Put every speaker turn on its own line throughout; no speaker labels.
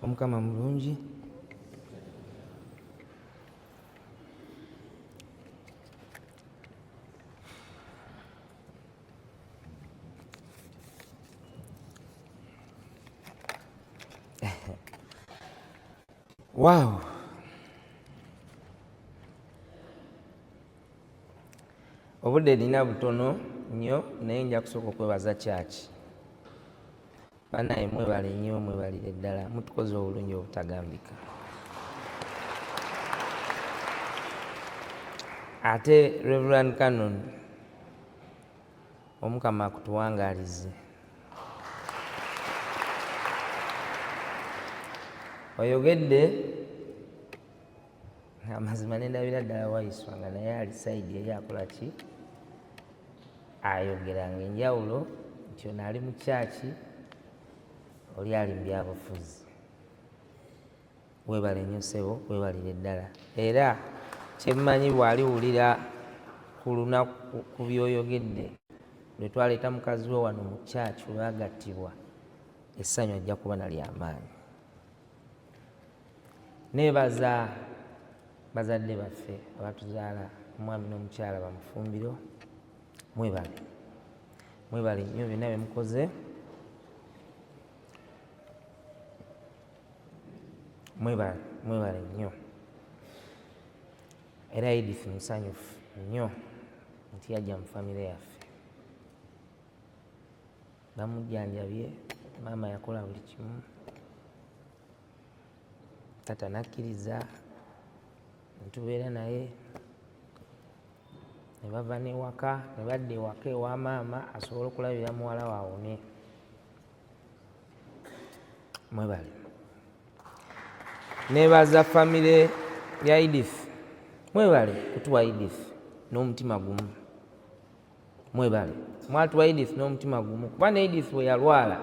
Omukama mulungi. Wow. Obudde nina butono nnyo naye nja kusooka okwebaza kyaki. Banaye mwebale nnyo, mwebalire ddala, mutukoze obulungi obutagambika. Ate Reverend Canon, Omukama akutuwangaalize. Oyogedde amazima nendabira ddala Waiswa nga naye ali sayidi eri akola ki? Ayogeranga enjawulo nti ono ali mu kyaki, oli ali mu byabufuzi. Weebale nnyo ssebo, weebalire ddala. Era kyemmanyi bw'aliwulira ku lunaku ku by'oyogedde lwe twaleeta mukazi we wano mu kyaki we bagattibwa, essanyu ajja kuba naly'amaanyi. Neebaza bazadde baffe abatuzaala, omwami n'omukyala ba Mufumbiro, mwebale. Mwebale nnyo byonna bye mukoze. Mwebale nnyo. Era Edith musanyufu nnyo nti yajja mu famire yaffe. Bamujjanjabye, maama yakola buli kimu. Tata nakkiriza ntubeera naye, ne bava n'ewaka, ne badda ewaka ewa maama asobole okulabira muwala waawone. Mwebale. Neebaza famire ya Edith. Mwebale kutuwa Edith n'omutima gumu. Mwebale mwatuwa Edith n'omutima gumu, kuba ne Edith bwe yalwala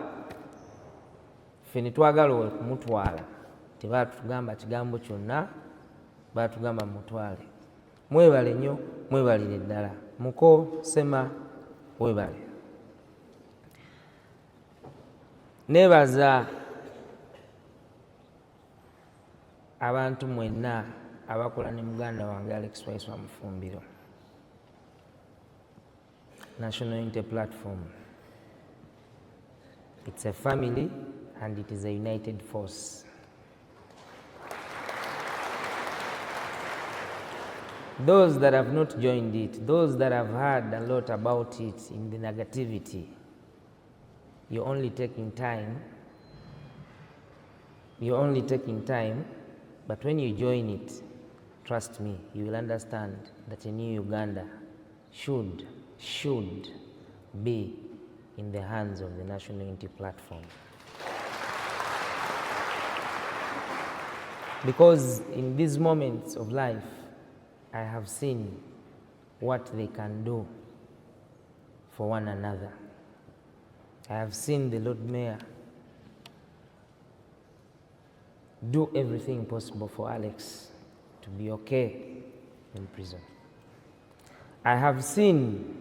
ffe ne twagala okumutwala, tebaatugamba kigambo kyonna, baatugamba mutwale. Mwebale nnyo, mwebalire ddala. Muko Sema, webale. Neebaza abantu mwenna abakola ne muganda wange Alex Waiswa Mufumbiro. National Unity Platform. It's a family and it is a united force. Those that have not joined it, those that have heard a lot about it in the negativity, you're only taking time. You're only taking time, but when you join it, trust me, you will understand that a new Uganda should be in the hands of the National Unity Platform. Because in these moments of life, I have seen what they can do for one another. I have seen the Lord Mayor do everything possible for Alex to be okay in prison. I have seen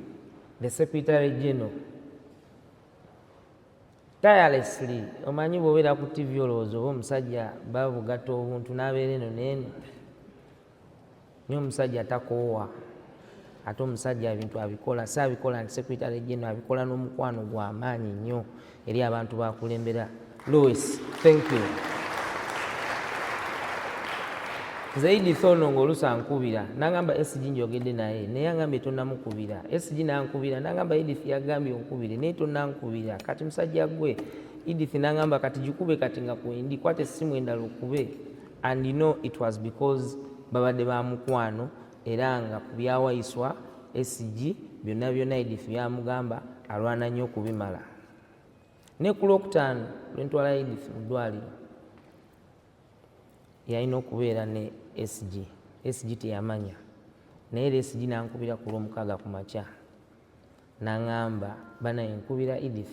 the Secretary General tirelessly, omanyi bw'obeera ku TV olowooza oba omusajja babugatta obuntu n'abeera eno n'eno, naye omusajja takoowa, ate omusajja ebintu abikola, si abikola nti Secretary General, abikola n'omukwano gwa maanyi nnyo eri abantu bakulembera. Louis, thank you. Nze Edith ono ng'oluusi ankubira n'agamba SG njogedde naye, naye agambye tonnamukubira. SG n'ankubira n'agamba Edith yagambye onkubire naye tonnankubira. Kati musajja gwe Edith n'agamba kati gikube kati nga kwendi, kwata essimu endala okube. And you know it was because babadde ba mukwano era nga ku bya Waiswa SG byonna byonna Edith byamugamba alwana nnyo okubimala. Ne ku Lwokutaano lwe ntwala Edith mu ddwaliro yalina okubeera ne SG. SG teyamanya naye SG n'ankubira ku Lwomukaaga ku makya n'aŋŋamba banaye nkubira Edith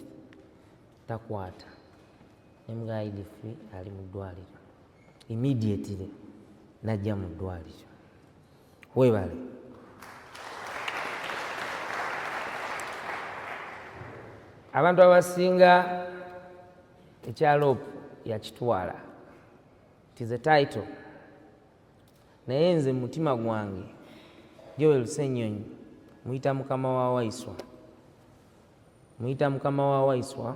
takwata, ne mugamba Edith ali mu ddwaliro. Immediately najja mu ddwaliro. Weebale. Abantu abasinga ekyaloopu yakitwala it is a title naye nze mutima gwange Joel Ssenyonyi muyita mukama wa Waiswa, muyita mukama wa Waiswa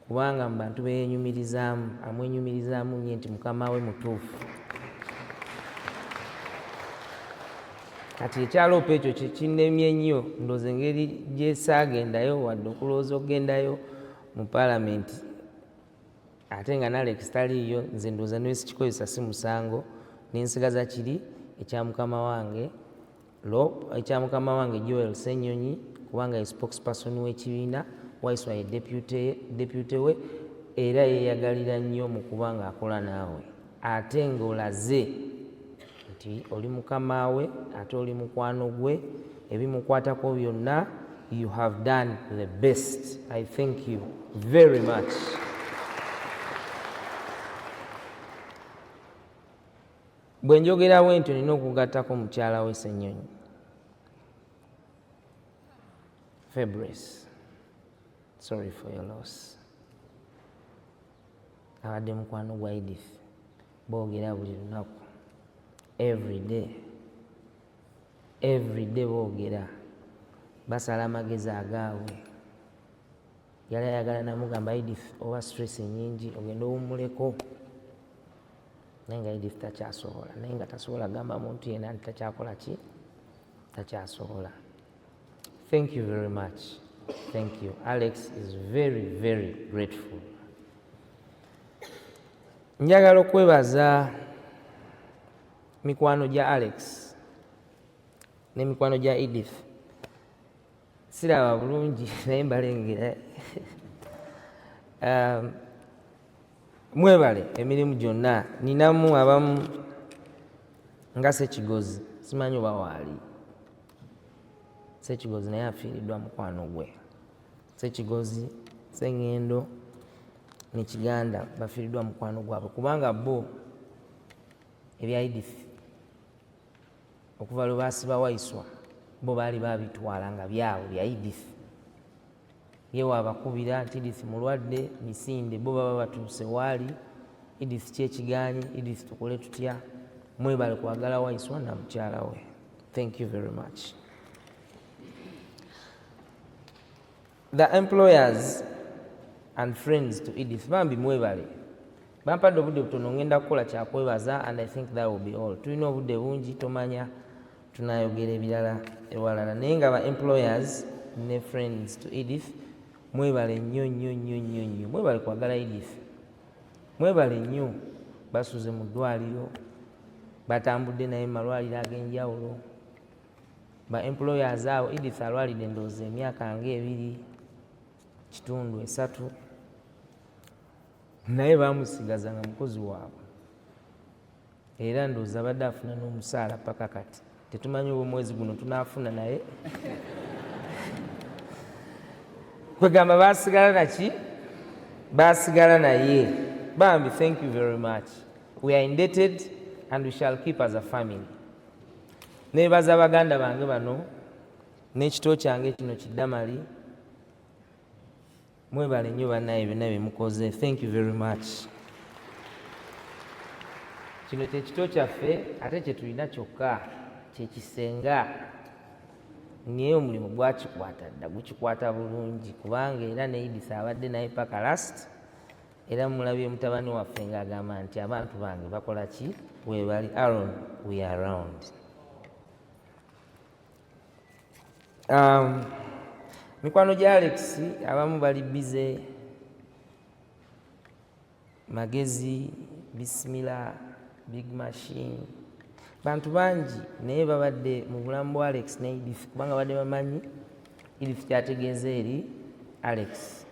kubanga mu bantu beyenyumirizaamu amwenyumirizaamu nnyo nti mukama we mutuufu. Kati ekyaloopa ekyo kinnemye nnyo, ndowooza engeri gye saagendayo wadde okulowooza okugendayo mu paalamenti ate nga Alex taliiyo, nze ndowooza niwe sikikozesa si musango, nensigaza kiri ekya mukama wange ekya mukama wange Joel Ssenyonyi kubanga ye spokesperson w'ekibiina, Waiswa ye deputy we, era yeeyagalira nnyo mu kubanga akola naawe ate ng'olaze nti oli mukama we ate oli mukwano gwe, ebimukwatako byonna you have done the best. I thank you very much. Bwe njogera bwe ntyo nina okugattako mukyala we Ssenyonyi Fabrice, sorry for your loss. Abadde mukwano gwa Edith, boogera buli lunaku, every day boogera, basala amagezi agaabwe. Yali ayagala namugamba Edith oba stress nyingi ogenda owummuleko, naye nga Edith takyasobola, naye nga tasobola gamba muntu yenna nti takyakola ki, takyasobola. Thank you very much. Thank you. Alex is very, very grateful. Njagala okwebaza mikwano gya Alex ne mikwano gya Edith. Siraba bulungi naye mbalengera. Mwebale emirimu gyonna. Ninamu abamu nga Ssekigozi, simanyi oba waali. Ssekigozi naye afiiriddwa mukwano gwe. Ssekigozi, Sseŋŋendo ne Kiganda bafiiriddwa mukwano gwabwe kubanga bo ebya Edith okuva lwe baasiba Waiswa bo baali babitwala nga byabwe bya Edith. Ye waabakubira nti Edith mulwadde misinde, bo baba batuuse waali Edith kyekigaanyi, Edith tukole tutya. Mwebale kwagala Waiswa na mukyala we. Thank you very much. The employers and friends to Edith, bambi mwebale. Bampadde obudde butono ngenda kukola kyakwebaza and I think that will be all. Tulina obudde bungi tomanya tunayogera ebirala ewalala. Naye nga ba employers ne friends to Edith, mwebale nnyo nnyo nnyo nnyo nnyo. Mwebale kwagala Edith. Mwebale nnyo basuze mu ddwaliro, batambudde naye mu malwaliro ag'enjawulo. Ba employers abo Edith alwalidde ndowooza emyaka nga 2.3 naye baamusigaza nga mukozi waabwe, era ndowooza abadde afuna n'omusaala paka kati. Tetumanyi oba omwezi guno tunaafuna naye kwegamba baasigala naki, baasigala naye. Bambi, thank you very much. We are indebted and we shall keep as a family. Neebaza baganda bange bano n'ekito kyange kino kiddamali. Mwebale nnyo bannaye byonna bye mukoze. Thank you very much. Kino kyekito kyaffe ate kye tulina kyokka kyekisenga, naye omulimu gwakikwata dda, gukikwata bulungi kubanga era ne Edith abadde naye paka last, era mulabye mutabani waffe ng'agamba nti abantu bange bakola ki, weebali Aaron, we are around. Mikwano gya Alex abamu bali bize, Magezi, Bisimila, Big Machine, bantu bangi naye babadde mu bulamu bwa Alex ne Edith kubanga badde bamanyi Edith kyategeeza eri Alex,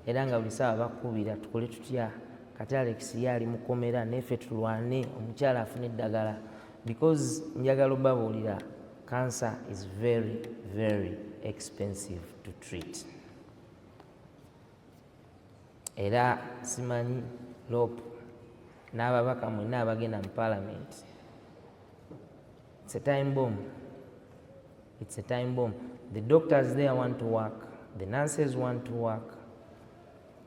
era nga buli ssaawa bakubira tukole tutya kati Alex ye ali mukomera neffe tulwane omukyala afune eddagala, because njagala obabuulira cancer is very, very expensive to treat. Era simanyi lope n'ababaka mwenna abagenda mu parliament. It's a time bomb. It's a time bomb. The doctors there want to work. The nurses want to work.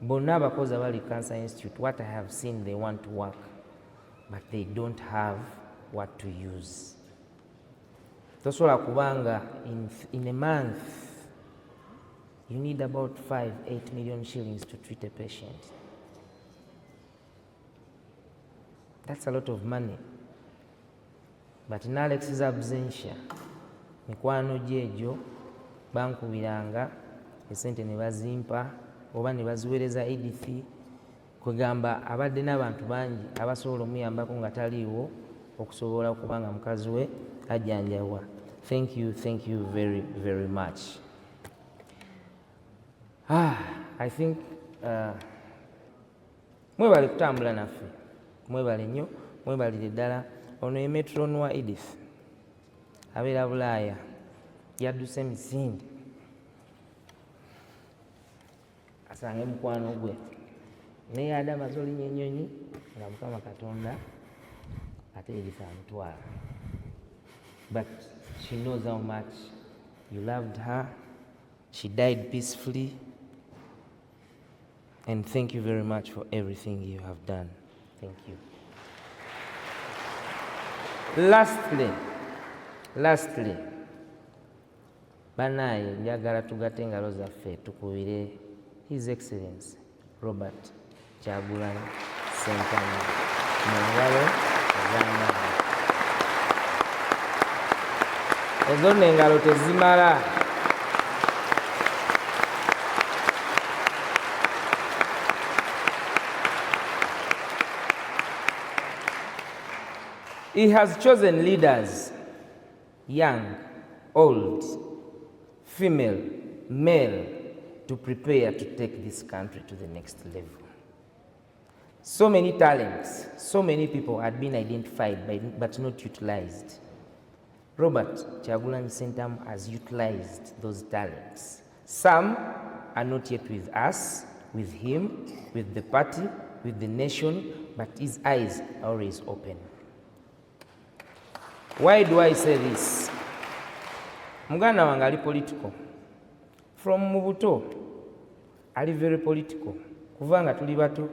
Bonna abakozi abali Cancer Institute, what I have seen, they want to work. but they don't have what to use. Tosobola kubanga in a month you need about 5-8 million shillings to treat a patient. That's a lot of money. But in Alex's absentia, mikwano gyejo bankubiranga esente ne bazimpa oba ne baziweereza Edith kwegamba abadde n'abantu bangi abasobola omuyambako nga taliiwo okusobola okubanga mukazi we ajjanjabwa. Thank you very, very much. I think mwebale kutambula naffe, mwebale nnyo, mwebalire ddala. Ono ye metron wa Edith abeera Bulaaya, yadduse emisinde asange mukwano gwe naye adamaze olinya ennyonyi nga Mukama Katonda ate Edith amutwala. But she knows how much you loved her. She died peacefully. And thank you very much for everything you have done. Thank you. Lastly, banaye njagala tugatte engalo zaffe tukubire His Excellency Robert Kyagulanyi Ssentamu mu ngalo ez'amaanyi. Ezo nno engalo tezimala. He has chosen leaders, young, old, female, male, to prepare to take this country to the next level. So many talents, so many people had been identified but not utilized. Robert Kyagulanyi Ssentamu has utilized those talents. Some are not yet with us, with him, with the party, with the nation, but his eyes are always open. Why do I say this? Muganda wange ali political. From mubuto ali very political. Kuva nga tuli bato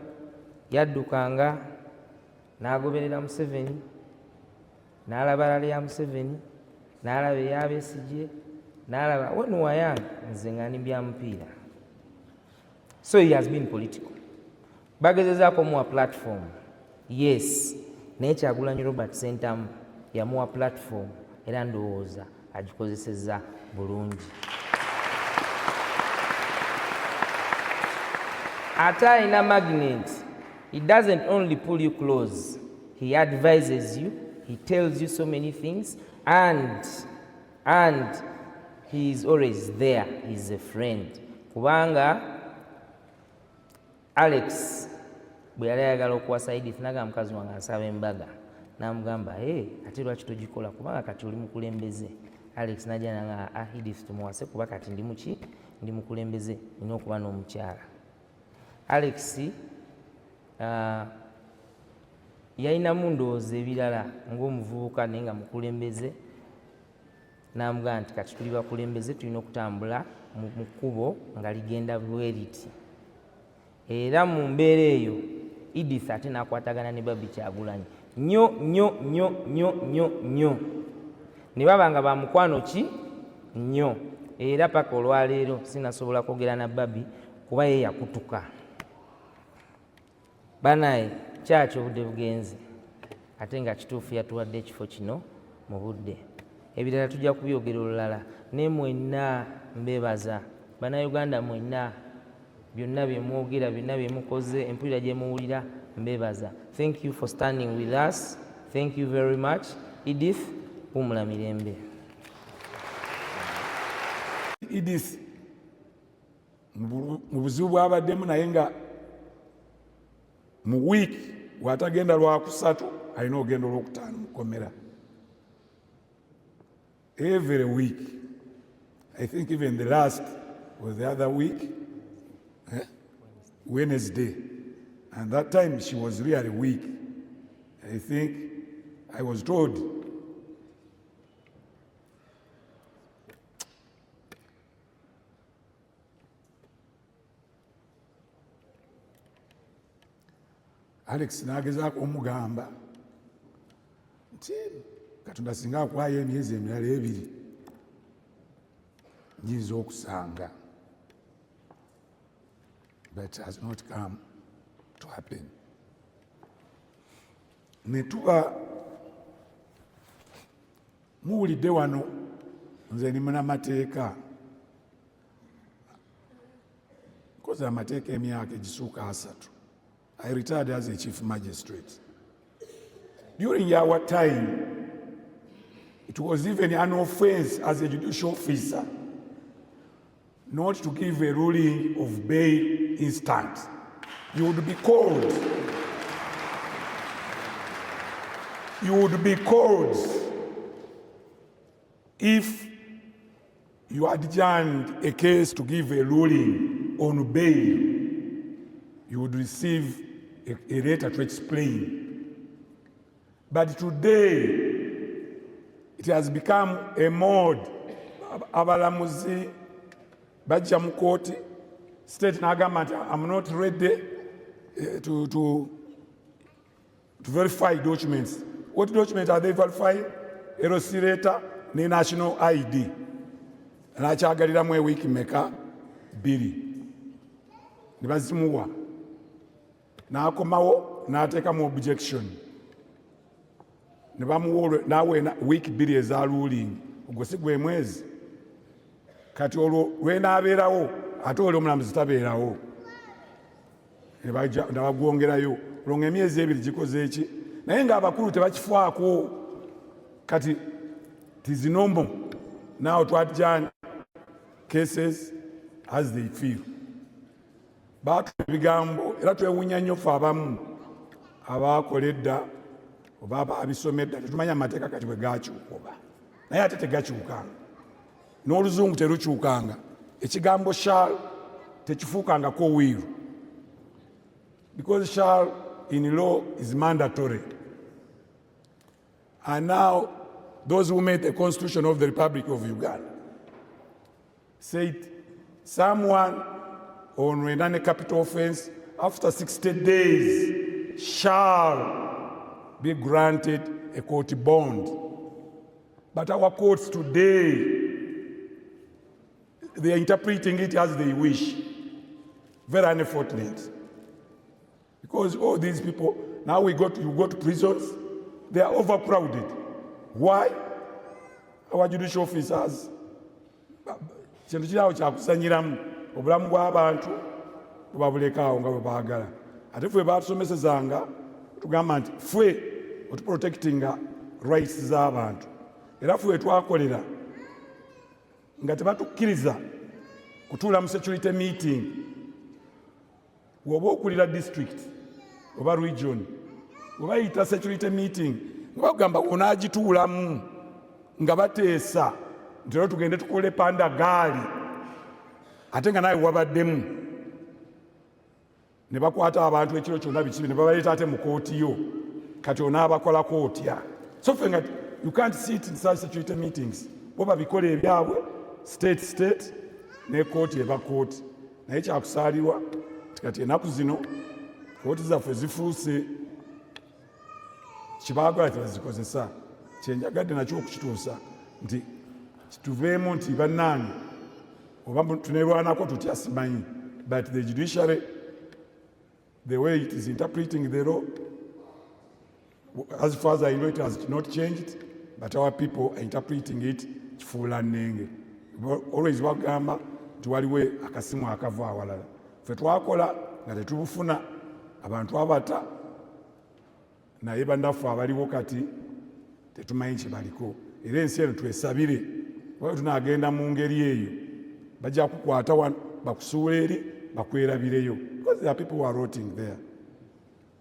yaddukanga n'agoberera Museveni, n'alaba lali ya Museveni, n'alaba eya Besigye, n'alaba when we were young nze nga ndi bya mupiira. So he has been political. Bagezezaako muwa platform. Yes, naye Kyagulanyi Robert Ssentamu yamuwa platform era ndowooza agikozesezza bulungi. Ate alina magnet. He doesn't only pull you close, he advises you, he tells you so many things, and he is always there. He's a friend. Kubanga Alex bwe yali ayagala okuwasa Edith n'agamba mukazi wange ansaba embaga, n'amugamba ate lwaki togikola kubanga kati oli mukulembeze. Alex n'ajja n'agamba Edith tumuwase kuba kati ndi muki, ndi mukulembeze, nina okuba n'omukyala. Alex yalinamu ndowooza ebirala ng'omuvubuka naye nga mukulembeze, n'amugamba nti kati tuli bakulembeze tulina okutambula mu kkubo nga ligenda bwe liti. Era mu mbeera eyo Edith ate n'akwatagana ne Babi Kyagulanyi nnyo ne baba nga ba mukwano ki nnyo. Era paka olwaleero sinasobola kwogera na Babi kuba ye yakutuka. Banaye kyaki obudde bugenze ate nga kituufu yatuwadde ekifo kino mu budde. Ebirala tujja kubyogera olulala. Ne mwenna mbebaza Bannayuganda mwenna byonna bye mwogera, byonna bye mukoze, empulira gye muwulira, mbebaza. Thank you for standing with us. Thank you very much. Edith, humula mirembe.
Edith mu buzibu bwabaddemu naye nga mu wiiki bw'atagenda lwakusatu alina ogenda olwokutaano mukomera. Every week, I think even the last was the other week, Wednesday, and that time she was really weak. I think I was told Alex n'agezaako omugamba nti Katonda singa akuwayo emyezi emirala 2 nyinza okusanga, but has not come to happen. Ne tuba muwulidde wano nze ni munnamateeka nkoze amateeka emyaka egisuuka 3. I retired as a chief magistrate. During our time, it was even an offense as a judicial officer not to give a ruling of bail instant. You would be called. You would be called if you adjourned a case to give a ruling on bail. You would receive a letter to explain. But today, it has become a mode. Abalamuzi bajja mu kooti, state n'agamba nti I'm not ready to verify documents. What documents are they verifying? LC letter ne national ID. N'akyagaliramu ewiiki mmeka 2. Ne bazimuwa. N'akomawo n'ateekamu objection. Ne bamuwa naawe wiiki 2 eza ruling. Ogwo si gwe mwezi. Kati olwo lwenaabeerawo ate oli omulamuzi tabeerawo. Ne bagwongerayo. Olwo ng'emyezi 2 gikoze eki? Naye ng'abakulu tebakifaako. Kati tis normal now to adjourn cases as they feel. Baatu ebigambo era twewuunya nnyo ffe abamu abaakola edda oba abisoma edda tetumanya amateeka kati bwe gaakyuka oba naye ate tegakyukanga, n'oluzungu terukyukanga. Ekigambo shall tekifuukangako wiiru, because shall in law is mandatory. And now those who made the Constitution of the Republic of Uganda said someone on a capital offense after 60 days shall be granted a court bond. But our courts today, they are interpreting it as they wish. Very unfortunate. Because all these people, now you go to prisons, they are overcrowded. Why? Our judicial officers, kintu kirawo kyakusanyiramu obulamu bw'abantu tubabulekaawo nga bwe baagala. Ate ffe batusomesezanga tugamba nti ffe otuprotectinga rights z'abantu, era ffe twakolera nga tebatukkiriza kutuula mu security meeting. Woba okulira district oba region oba yita security meeting nga bagamba onaagituulamu nga bateesa nti era tugende tukole panda gaali ate nga nawe wabaddemu, ne bakwata abantu ekiro kyonna bikibi ne babaleeta ate mu kooti yo, kati onaabakolako otya? So ffe nga you can't sit in such security meetings. Bo babikola ebyabwe state ne kooti eba kooti. Naye kyakusaalirwa kati ennaku zino kooti zaffe zifuuse kibaagala tebazikozesa. Kyenjagadde nakyo okukituusa nti kituveemu nti bannange oba tunerwanako tutya simanyi, but the judiciary, the way it is interpreting the law, as far as I know, it has not changed, but our people are interpreting it kifuula nnenge. Always bagamba nti waliwo akasimu akava awalala. Ffe twakola nga tetubufuna abantu abata, naye bannaffe abaliwo kati tetumanyi kyebaliko. Era ensi eno twesabire, waliwo tunaagenda mu ngeri eyo bajja kukwata wano bakusuula eri bakwerabireyo, because there are people who are rotting there.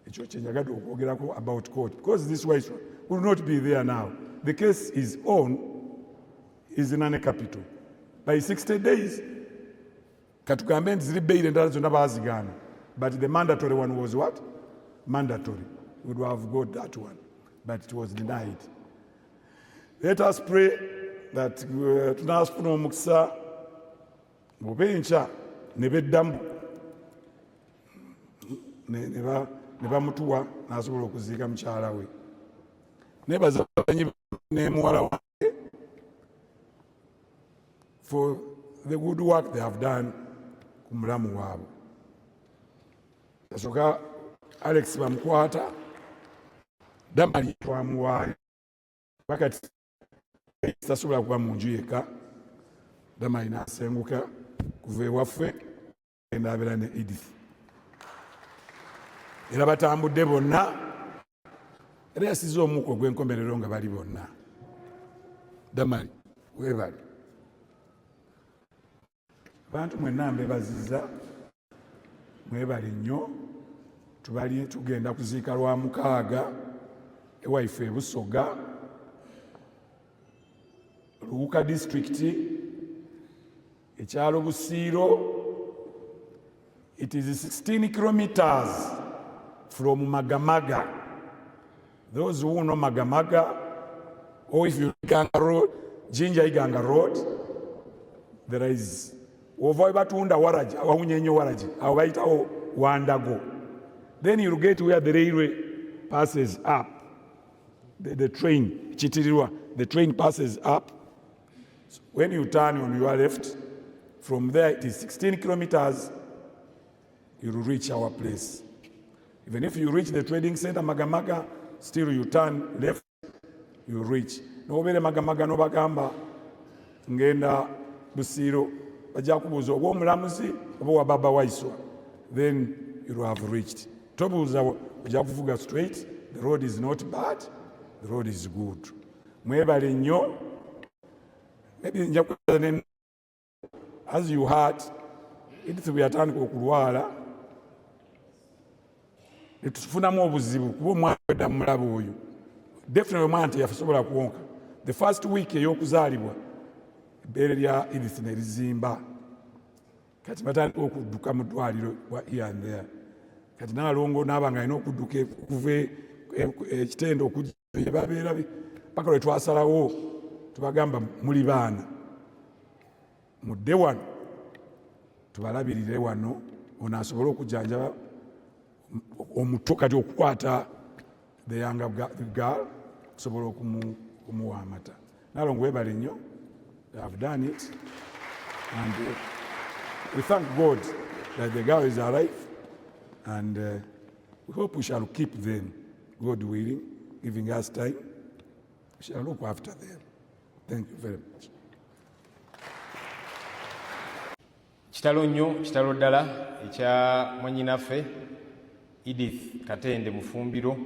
Ekyo kyenjagadde okwogerako about court, because this way will not be there now. The case is in a capital. By 60 days, katugambe nti ziri bail endala zonna baazigaana, but the mandatory one was what? Mandatory. We would have got that one, but it was denied. Let us pray that tunafuna omukisa obenkya ne beddamu ne bamutuwa n'asobola okuziika mukyala we. Nebaza ne muwala wange for the good work they have done ku mulamu waabwe. Yasooka Alex bamukwata Damali twamuwaayo bakati tasobola kuba mu nju yekka. Damali n'asenguka kuva ewaffe genda abeera ne Edith era batambudde bonna era yasize omuko gw'enkomerero nga bali bonna. Damali weebale. Abantu mwenna mbebaziza mwebale nnyo. Tugenda kuziika lwa mukaaga ewaife Busoga Luuka district ekyalo Busiiro. It is 16 kilometers from Magamaga. Those who know Magamaga, or if you Iganga Road, Jinja Iganga Road, there is over batunda waraji awunyenyo waraji awaitawo Wandago. Then you get where the railway passes up. The train, Chitirirwa, the train passes up. So when you turn on your left, from there it is 16 kilometers, you will reach our place. Even if you reach the trading center, Magamaga, still you turn left, you reach. Nobere Magamaga no bagamba, ngenda Busiiro, bajja kubuuza oba omulamuzi oba wa baba waiswa. Then you will have reached. Tobuuza ojja kuvuga straight. The road is not bad, the road is good. Mwebale nnyo. Maybe nja kubaza as you heard, Edith bwe yatandika okulwala netufunamu obuzibu kuba omwana wedda mulaba oyo. Definitely omwana teyasobola kuwonka. The first week ey'okuzaalibwa ebbeere lya Edith ne lizimba. Kati batandika okudduka mu ddwaliro here and there. Kati Nalongo n'aba nga alina okudduka okuva ekitendo okujja babeera paka lwe twasalawo tubagamba muli baana mudde wano tubalabirire wano ono asobole okujjanjaba omuto kati okukwata the younger girl okusobola okumuwa amata. Nalongo weebale nnyo. They have done it and we thank God that the girl is alive and we hope we shall keep them, God willing, giving us time. We shall look after them. Thank you very much.
Kitalo nnyo, kitalo ddala ekya mwannyinaffe Edith Katende Mufumbiro.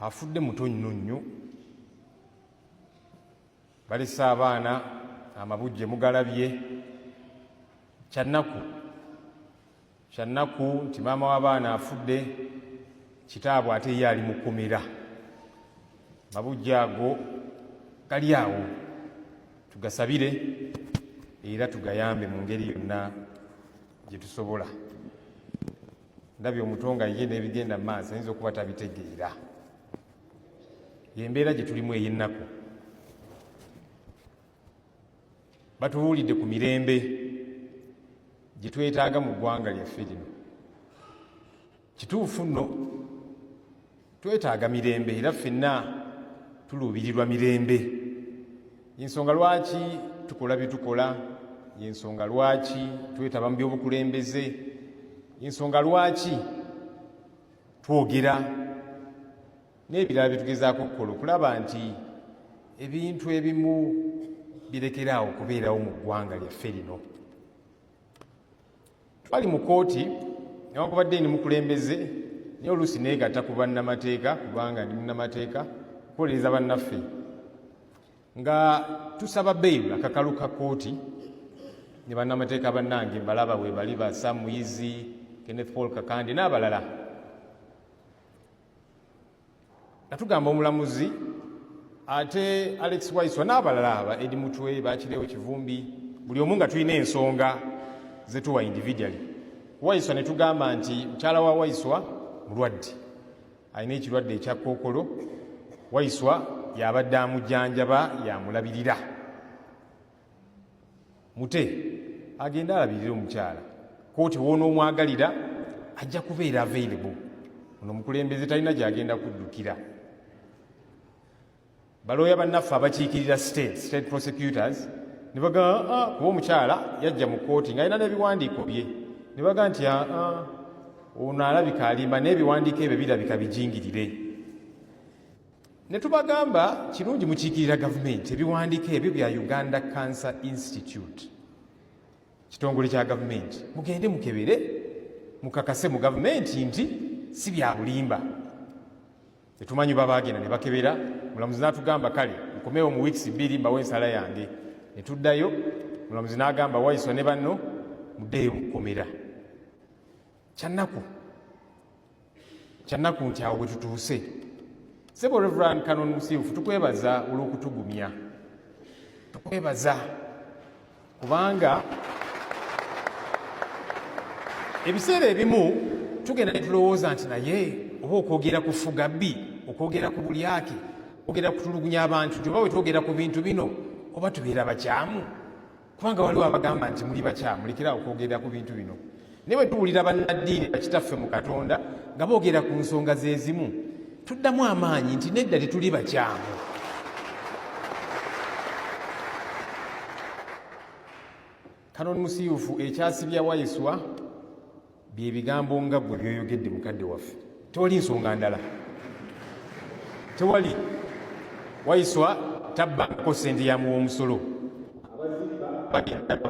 Afudde muto nnyo. Balese abaana amabujje mugalabye. Kyannaku nti maama w'abaana afudde, kitaabwe ate ye ali mu kkomera. Mabujje ago gali awo. Tugasabire era tugayambe mu ngeri yonna gye tusobola. Ndabye omutonga ye n'ebigenda mu maaso ayinza okuba tabitegeera. Y'embeera gye tulimu ey'ennaku. Batuwulidde ku mirembe gye twetaaga mu ggwanga lyaffe lino. Kituufu nno twetaaga mirembe era ffenna tuluubirirwa mirembe. Y'ensonga lwaki tukola bye tukola, y'ensonga lwaki twetaba mu by'obukulembeze, y'ensonga lwaki twogera n'ebirala bye tugezaako okukola okulaba nti ebintu ebimu birekeraawo okubeerawo mu ggwanga lyaffe lino. Twali mu kooti newankubadde ni mukulembeze naye oluusi neegatta ku bannamateeka kubanga ndi munnamateeka okukolereza bannaffe nga tusaba bbeeyi akakalu ka kooti ne bannamateeka bannange mbalaba we bali ba Sam Muyizi, Kenneth Paul Kakande n'abalala. Natugamba omulamuzi ate Alex Waiswa n'abalala aba Edi Mutwe Bakireewo Kivumbi, buli omu nga tulina ensonga zetuwa individually. Waiswa ne tugamba nti mukyala wa Waiswa mulwadde, alina ekirwadde ekya kkookolo. Waiswa yabadde amujjanjaba yamulabirira. Mute agenda alabirira omukyala. Kooti w'onoomwagalira ajja kubeera available. Ono omukulembeze talina gy'agenda kuddukira. balooya bannaffe abakiikirira state prosecutors ne bagamba kuba omukyala yajja mu kkooti ng'alina n'ebiwandiiko bye ne bagamba nti ono alabika alimba n'ebiwandiiko ebyo birabika bijingirire. Ne tubagamba kirungi mukiikirira gavumenti, ebiwandiiko ebyo bya Uganda Cancer Institute, kitongole kya gavumenti, mugende mukebere mukakase mu gavumenti nti si bya bulimba. Tetumanyi babaagenda ne bakebera, mulamuzi n'atugamba kale mukomeewo mu wiiki 2 mbawe ensala yange. Ne tuddayo, mulamuzi n'agamba Waiswa ne banno muddeyo mukomera. Kyannaku nti awo bwe tutuuse. Sebo Reverend Canon Musiifu, tukwebaza olw'okutugumya. Tukwebaza kubanga ebiseera ebimu tugenda ne tulowooza nti naye oba okwogera ku Fugabbi, okwogera ku Bulyake, okwogera ku tulugunya abantu, oba bwe twogera ku bintu bino oba tubeera bakyamu. Kubanga waliwo abagamba nti muli bakyamu, lekera okwogera ku bintu bino. Naye bwe tuwulira bannaddiini bakitaffe mu Katonda nga boogera ku nsonga zezimu, tuddamu amaanyi nti nedda tetuli bakyamu. Canon Musiifu, ekyasibya Waiswa bye bigambo nga gwe byoyogedde mukadde waffe. Tewali nsonga ndala. Tewali. Waiswa tabbako ssente ya muw'omusolo.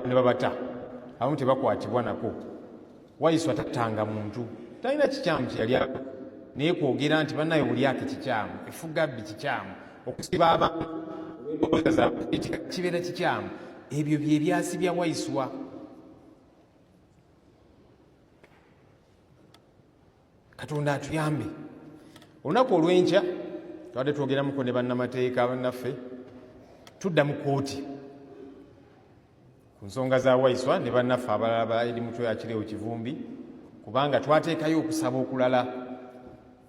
Ne babata. Abamu tebakwatibwa nako. Waiswa tattanga muntu. Talina kikyamu kye yali ako. Naye kwogera nti bannaye Bulyake kikyamu, Fugabbi kikyamu, okusiba abantu kibeera kikyamu. Ebyo bye byasibya Waiswa. Katonda atuyambe. Olunaku olw'enkya twadde twogeramuko ne bannamateeka bannaffe, tudda mu kkooti ku nsonga za Waiswa ne bannaffe abalala bali mutwe akireewo Kivumbi, kubanga twateekayo okusaba okulala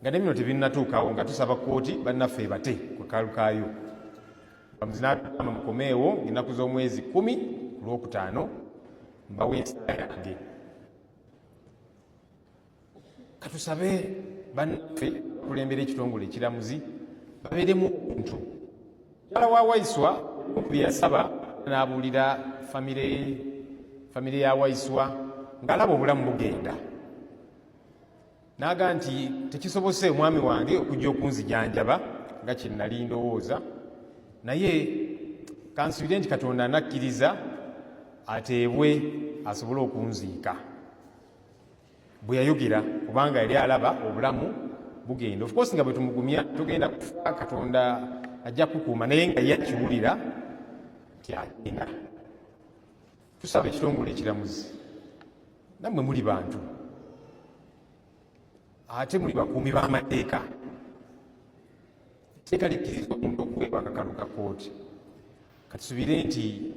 nga nebino tebinnatuukawo nga tusaba kkooti bannaffe bate kwekalukayo. Mulamuzi n'atugamba mukomeewo ennaku z'omwezi 10 ku Lwokutaano mbawe ensala yange. Katusabe bannaffe kulembera ekitongole ekiramuzi babeeremu omuntu. Mukyala wa Waiswa bye yasaba n'abuulira famire ya Waiswa ng'alaba obulamu bugenda. N'aga nti tekisobose omwami wange okujja okunzijanjaba nga kye nnali ndowooza, naye kansubire nti Katonda anakkiriza ateebwe asobole okunziika. Bwe yayogera kubanga yali alaba obulamu bugenda. Of course nga bwe tumugumya tugenda kufa, Katonda ajja kukuuma, naye nga yakiwulira nti agenda. Tusaba ekitongole ekiramuzi, nammwe muli bantu ate muli bakuumi b'amateeka. Etteeka likkiriza omuntu okuweebwa akakalu ka kkooti. Katusubire nti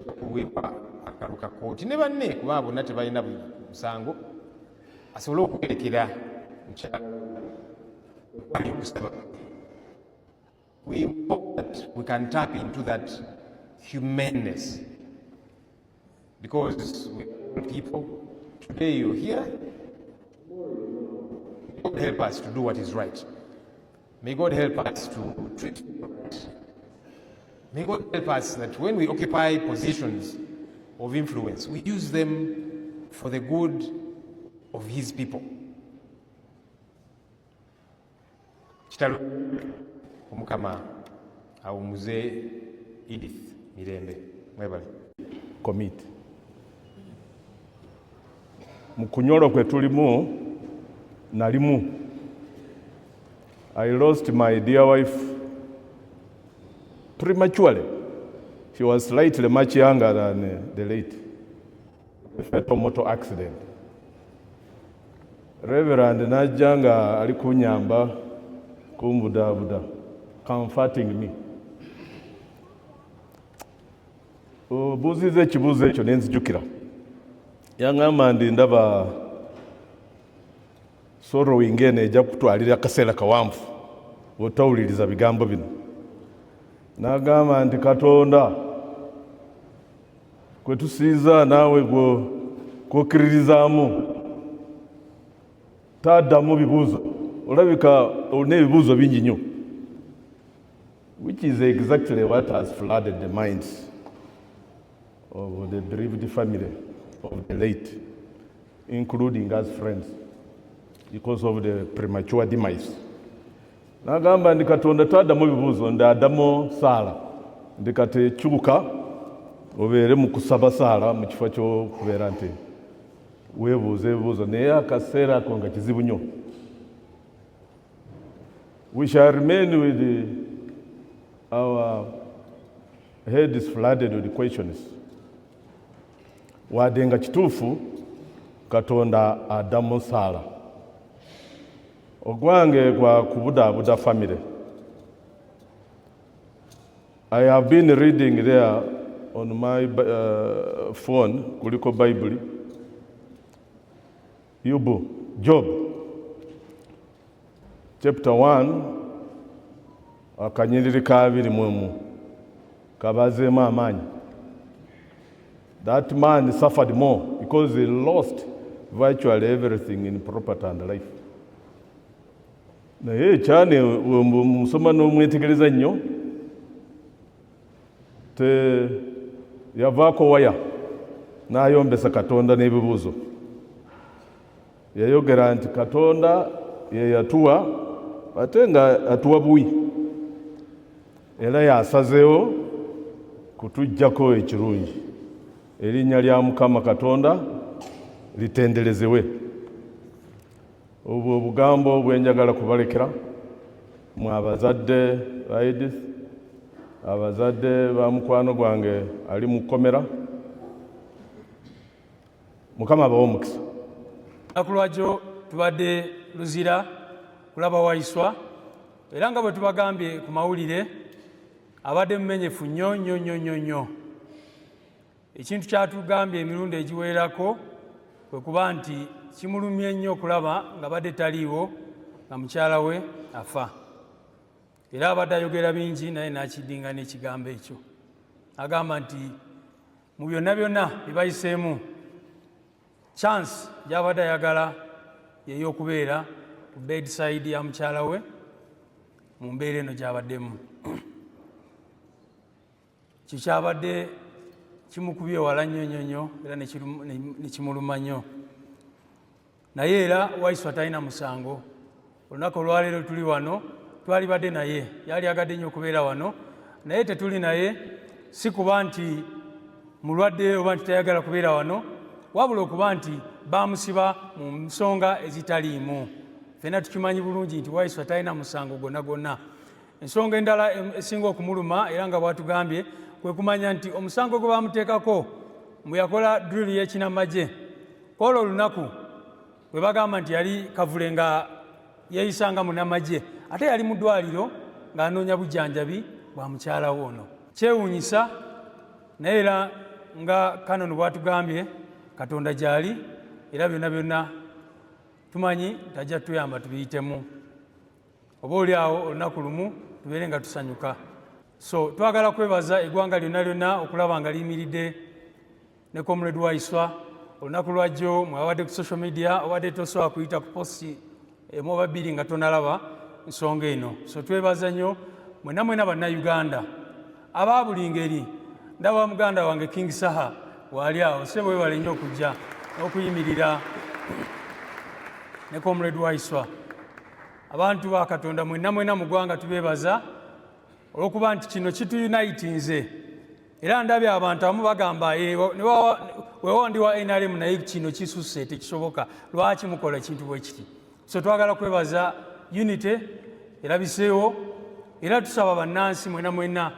okuweebwa akakalu ka kkooti ne banne kuba bonna tebalina musango asobole okugerekera mukyala ali okusaba. We hope that we can tap into that humanness, because we are people. Today you're here. May God help us to do what is right. May God help us to treat people right. May God help us that when we occupy positions of influence, we use them for the good of His people. Kitalo omukama awumuze Edith Namirembe. Mwebale.
Commit. Mu kunyolo kwe tulimu nalimu. I lost my dear wife prematurely. She was slightly much younger than the late. A fatal motor accident. Reverend Najanga ali kunyamba kumbudabuda, comforting me. Buzize ekibuuzo ekyo nenzijukira. Yaŋŋamba ndi ndaba sorrowing eno ejja kutwalira akaseera kawanvu bw'otawuliriza bigambo bino. N'agamba nti Katonda kwe tusiiza naawe gw'okkiririzaamu taddamu bibuuzo. Olabika olina ebibuuzo bingi nnyo. which is exactly what has flooded the minds of the bereaved family of the late, including us friends, because of the premature demise. Nagamba ndi Katonda twaddamu bibuuzo ndaddamu saala ndi kati kyuka obeere mu kusaba saala mu kifo ky'okubeera nti weebuuza ebibuuzo naye akaseera ako nga kizibu nnyo. We shall remain with our heads flooded with questions. Wadde nga kituufu Katonda addamu saala. Ogwange gwa kubudaabuda family. I have been reading there on my phone, kuliko Bible, Job, chapter 1, akanyiriri kabiri mwemu, kabazeemu amaanyi. That man suffered more because he lost virtually everything in property and life. Naye cyane musoma n'omwetegereza nnyo te yavaako waya n'ayombesa Katonda n'ebibuuzo. Yayogera nti Katonda ye yatuwa ate nga atuwa buwi era yasazeewo kutuggyako ekirungi. Erinnya lya Mukama Katonda litenderezebwe. Obwo obugambo bwenjagala kubalekera mu abazadde ba Edith, abazadde ba mukwano gwange ali mu kkomera. Mukama abawe omukisa.
Nakulwajo tubadde luzira kulaba Waiswa era nga bwe tubagambye ku mawulire abadde mumenyefu nnyo. Ekintu kyatugambye emirundi egiwerako kwe kuba nti kimulumye nnyo okulaba nga badde taliiwo nga mukyala we afa. Era abadde ayogera bingi naye n'akidinga n'ekigambo ekyo. Agamba nti mu byonna bye bayiseemu chance gy'abadde ayagala y'eyokubeera ku bedside ya mukyala we mu mbeera eno gy'abaddemu. Kikyabadde kimukubye wala nnyo era ne kimuluma nnyo. Naye era Waiswa talina musango. Olunaku olwaleero tuli wano twali badde naye, yali agadde nnyo okubeera wano naye tetuli naye, si kuba nti mulwadde oba nti tayagala kubeera wano, wabula okuba nti bamusiba mu nsonga ezitaliimu. Ffenna tukimanyi bulungi nti Waiswa talina musango gwonna. Ensonga endala esinga okumuluma era nga bwatugambye kwe kumanya nti omusango gwe bamuteekako mwe yakola drill y'ekinamagye kwolwo olunaku bwe bagamba nti yali kavule nga yeeyisanga munnamagye ate yali mu ddwaliro ng'anoonya bujjanjabi bwa mukyala we ono. Kyewuunyisa naye era nga Kanoni bwatugambye Katonda gy'ali era byonna tumanyi tajja tuyamba tubiyitemu. Oba oli awo olunaku lumu tubeere nga tusanyuka. So twagala kwebaza eggwanga lyonna okulaba nga liyimiridde ne Comrade Waiswa. Olunaku lwajjo mwabadde ku social media obadde tosobola kuyita ku posti emu oba bbiri nga tonalaba nsonga eno. So twebaza nnyo mwena bannayuganda aba buli ngeri. Ndaba muganda wange King Saha wali awo, sebo webale nnyo okujja n'okuyimirira ne Comrade Waiswa. Abantu ba Katonda mwena mu ggwanga tubeebaza olw'okuba nti kino kituyunitinze. Era ndabye abantu abamu bagamba weewa ndi wa NRM naye kino kisusse tekisoboka, lwaki mukola ekintu bwe kiti. So twagala kwebaza unity erabiseewo era tusaba bannansi mwena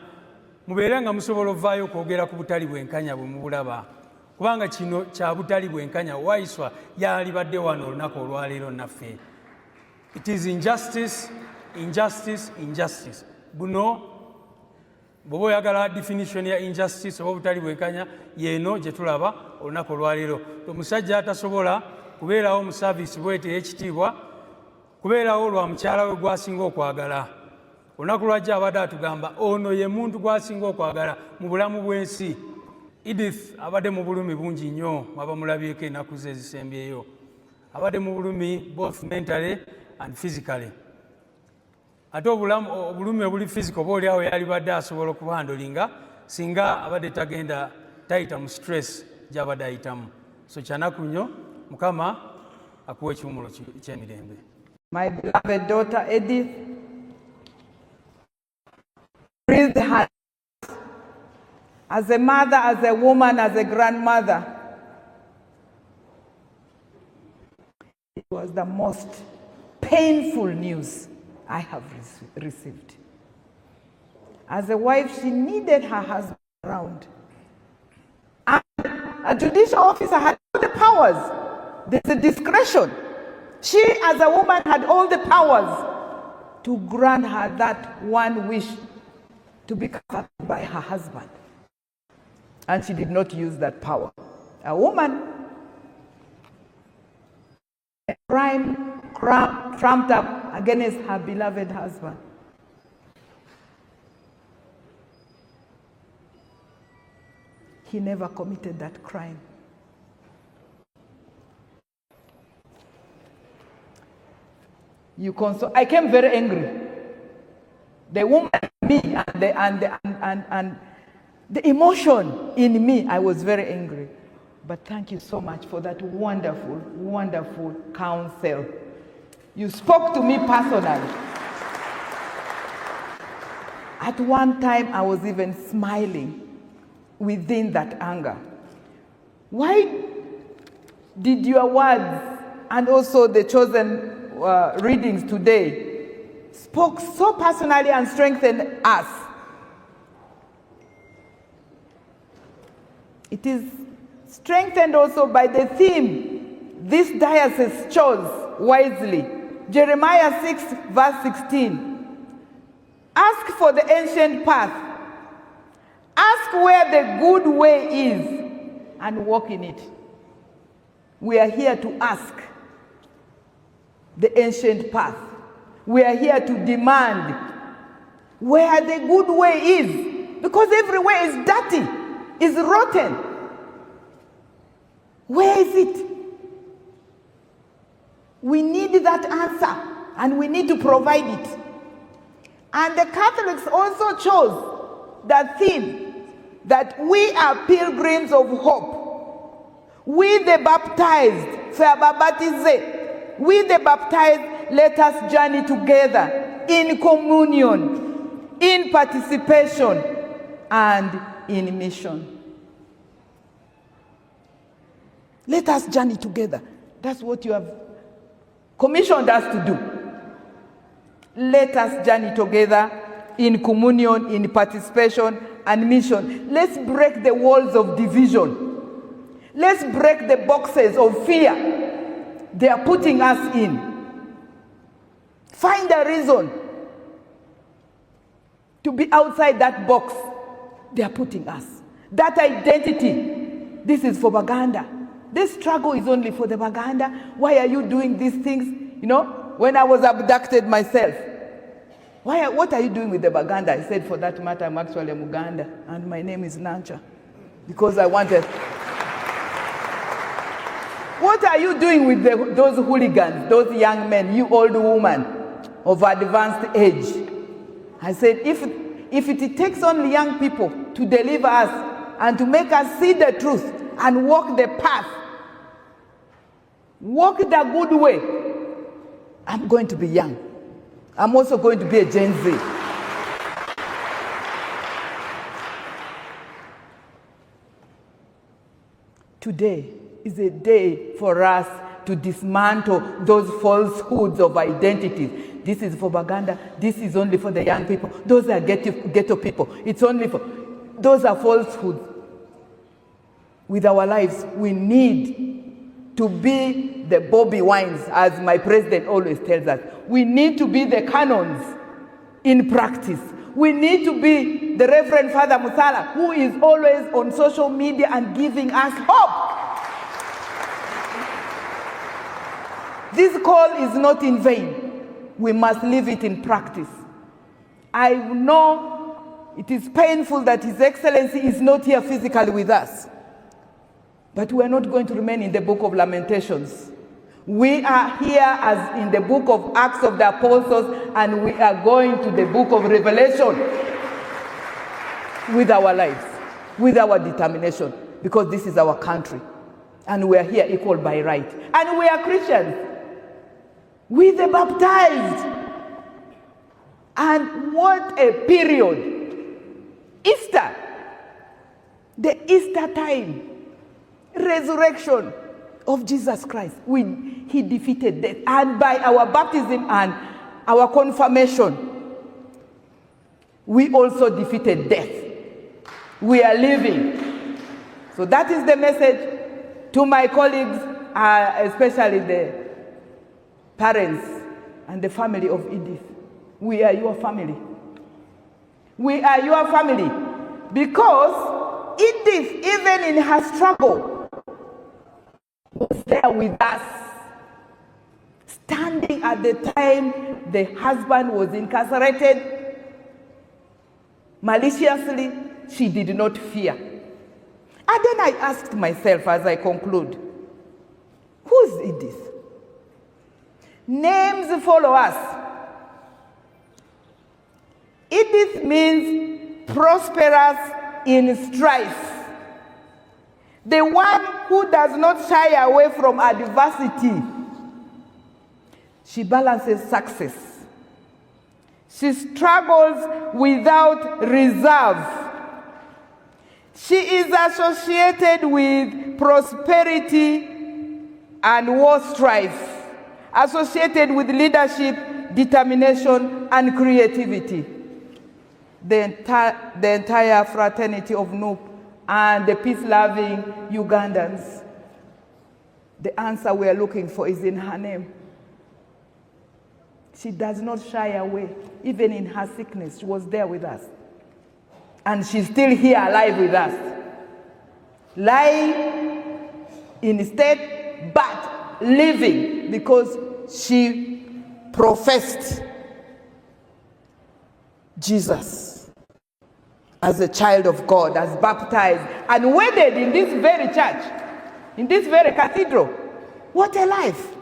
mubeere nga musobola ovaayo okwogera ku butali bwenkanya bwe mubulaba, kubanga kino kya butali bwenkanya. Waiswa yali badde wano olunaku olwaleero naffe. It is injustice. Buno bw'oba oyagala definition ya injustice oba butali bwenkanya yeeno gye tulaba olunaku olwaleero. Omusajja atasobola kubeerawo mu service bwete ey'ekitiibwa, kubeerawo lwa mukyala we gwasinga okwagala. Olunaku lwajja abadde atugamba ono ye muntu gwasinga okwagala mu bulamu bw'ensi. Edith abadde mu bulumi bungi nnyo, mwaba mulabyeko ennaku ze ezisembyeyo. Abadde mu bulumi both mentally and physically. ate obulumi obuli physical oba oliawo yali badde asobola okubandolinga singa abadde tayita mu stress gy'abadde ayitamu. So kyanaku nnyo, Mukama akuwa ekiwumulo ky'emirembe.
My beloved daughter Edith breathed her as a mother, as a woman, as a grandmother. It was the most painful news I have received. As a wife, she needed her husband around. And a judicial officer had all the powers. There's a discretion. She, as a woman, had all the powers to grant her that one wish to be covered by her husband. And she did not use that power. A woman, a crime trumped up against her beloved husband. He never committed that crime. I came very angry. The woman in me and the emotion in me, I was very angry. But thank you so much for that wonderful, wonderful counsel. You spoke to me personally. At one time, I was even smiling within that anger. Why did your words and also the chosen readings today spoke so personally and strengthened us? It is strengthened also by the theme this diocese chose wisely. Jeremiah 6 verse 16. Ask for the ancient path. Ask where the good way is and walk in it. We are here to ask the ancient path. We are here to demand where the good way is, because every way is dirty, is rotten. Where is it? We need that answer, and we need to provide it. And the Catholics also chose that theme, that we are pilgrims of hope. We the baptized, we the baptized, let us journey together in communion, in participation, and in mission. Let us journey together. That's what you have commissioned us to do. Let us journey together in communion, in participation, and mission. Let's break the walls of division. Let's break the boxes of fear they are putting us in. Find a reason to be outside that box they are putting us. That identity, this is for Baganda. This struggle is only for the Baganda. Why are you doing these things? You know, when I was abducted myself, what are you doing with the Baganda? I said, for that matter, I'm actually a Muganda, and my name is Nancha, because I wanted. What are you doing with those hooligans, those young men, you old woman of advanced age? I said, if it takes only young people to deliver us and to make us see the truth and walk the path, walk the good way, I'm going to be young. I'm also going to be a Gen Z. Today is a day for us to dismantle those falsehoods of identities. This is for Baganda. This is only for the young people. Those are ghetto people. It's only for... Those are falsehoods. With our lives, we need to be the Bobby Wines, as my president always tells us. We need to be the canons in practice. We need to be the Reverend Father Musala, who is always on social media and giving us hope. This call is not in vain. We must live it in practice. I know it is painful that His Excellency is not here physically with us. But we are not going to remain in the book of Lamentations. We are here as in the book of Acts of the Apostles, and we are going to the book of Revelation with our lives, with our determination, because this is our country. And we are here equal by right. And we are Christians. We the baptized. And what a period. Easter. The Easter time. Resurrection of Jesus Christ. He defeated death. And by our baptism and our confirmation, we also defeated death. We are living. So that is the message to my colleagues, especially the parents and the family of Edith. We are your family. We are your family. Because Edith, even in her struggle, was there with us. Standing at the time the husband was incarcerated, maliciously, she did not fear. And then I asked myself as I conclude, who's Edith? Names follow us. Edith means prosperous in strife. The one who does not shy away from adversity. She balances success. She struggles without reserve. She is associated with prosperity and war strife, associated with leadership, determination, and creativity. The entire fraternity of Noop and the peace-loving Ugandans. The answer we are looking for is in her name. She does not shy away. Even in her sickness, she was there with us. And she's still here alive with us. Lying in state, but living, because she professed Jesus as a child of God, as baptized, and wedded in this very church, in this very cathedral. What a life.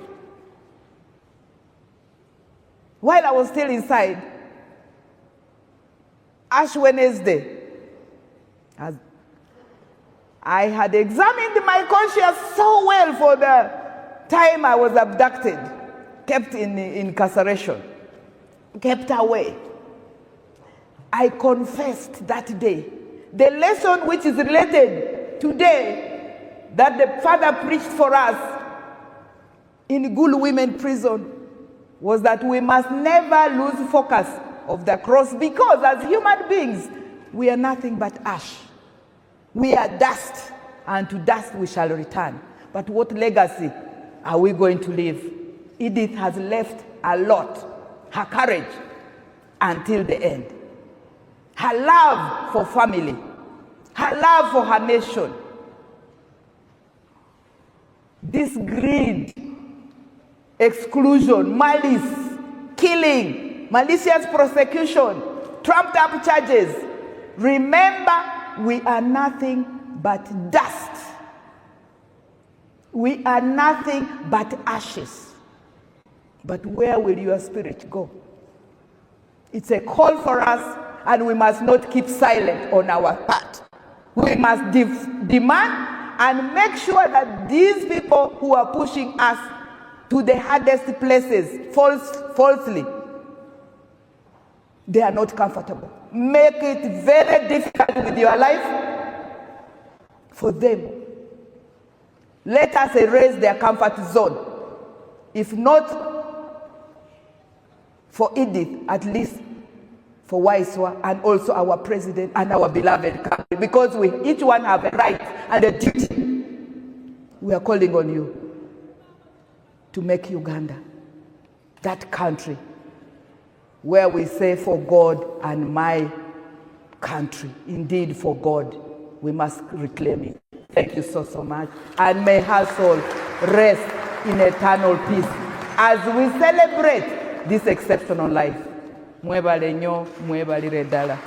While I was still inside, Ash Wednesday, as I had examined my conscience so well for the time I was abducted, kept in incarceration, kept away. I confessed that day the lesson which is related today that the Father preached for us in Good Women Prison was that we must never lose focus of the cross, because as human beings, we are nothing but ash. We are dust, and to dust we shall return. But what legacy are we going to leave? Edith has left a lot, her courage, until the end. Her love for family, her love for her nation. This greed, exclusion, malice, killing, malicious prosecution, trumped up charges. Remember, we are nothing but dust. We are nothing but ashes. But where will your spirit go? It's a call for us, and we must not keep silent on our part. We must demand and make sure that these people who are pushing us to the hardest places falsely, they are not comfortable. Make it very difficult with your life for them. Let us erase their comfort zone. If not for Edith, at least for Waiswa and also our president and our beloved country, because we each one have a right and a duty. We are calling on you to make Uganda that country where we say, for God and my country. Indeed, for God, we must reclaim it. Thank you so much. And may her soul rest in eternal peace as we celebrate this exceptional life. Mwebale nnyo, mwebalire ddala.